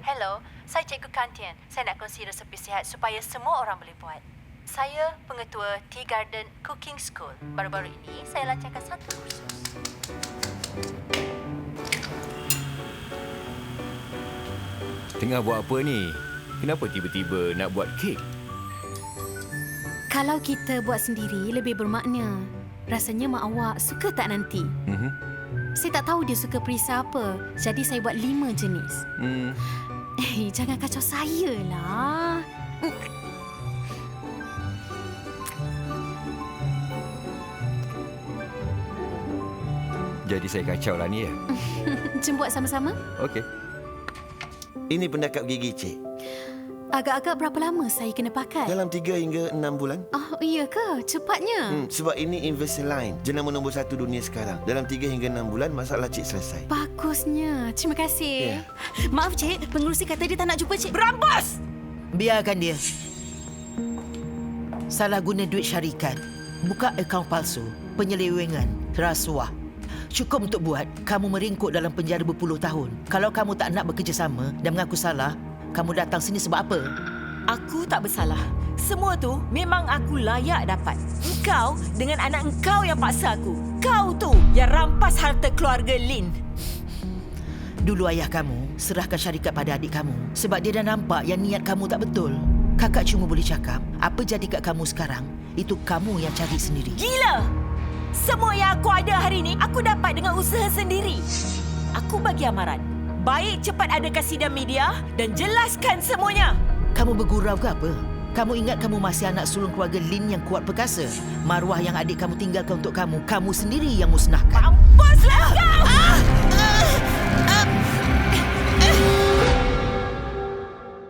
Hello, saya Cikgu Kantian. Saya nak kongsi resepi sihat supaya semua orang boleh buat. Saya pengetua Tea Garden Cooking School. Baru-baru ini saya lancarkan satu kursus. Tengah buat apa ni? Kenapa tiba-tiba nak buat kek? Kalau kita buat sendiri lebih bermakna. Rasanya mak awak suka tak nanti? Saya tak tahu dia suka perisa apa. Jadi saya buat 5 jenis. Jangan kacau saya lah. Jadi saya kacau lah ni ya? Jom buat sama-sama. Okey. Ini pendekap gigi, Cik. Agak-agak berapa lama saya kena pakai? Dalam 3 hingga 6 bulan. Oh, iya ke? Cepatnya. Sebab ini Invisalign, jenama nombor 1 dunia sekarang. Dalam 3 hingga 6 bulan, masalah Cik selesai. Bagusnya. Terima kasih. Maaf, Cik. Pengurusi kata dia tak nak jumpa Cik. Berampas! Biarkan dia. Salah guna duit syarikat. Buka akaun palsu. Penyelewengan. Rasuah. Cukup untuk buat kamu meringkuk dalam penjara berpuluh tahun. Kalau kamu tak nak bekerjasama dan mengaku salah, kamu datang sini sebab apa? Aku tak bersalah. Semua tu memang aku layak dapat. Engkau dengan anak engkau yang paksa aku. Kau tu yang rampas harta keluarga Lin. Dulu ayah kamu serahkan syarikat pada adik kamu sebab dia dah nampak yang niat kamu tak betul. Kakak cuma boleh cakap, apa jadi kat kamu sekarang, itu kamu yang cari sendiri. Gila! Semua yang aku ada hari ni, aku dapat dengan usaha sendiri. Aku bagi amaran. Baik cepat adakan sidang media dan jelaskan semuanya. Kamu bergurau ke apa? Kamu ingat kamu masih anak sulung keluarga Lin yang kuat perkasa? Maruah yang adik kamu tinggalkan untuk kamu, kamu sendiri yang musnahkan. Mampuslah kau!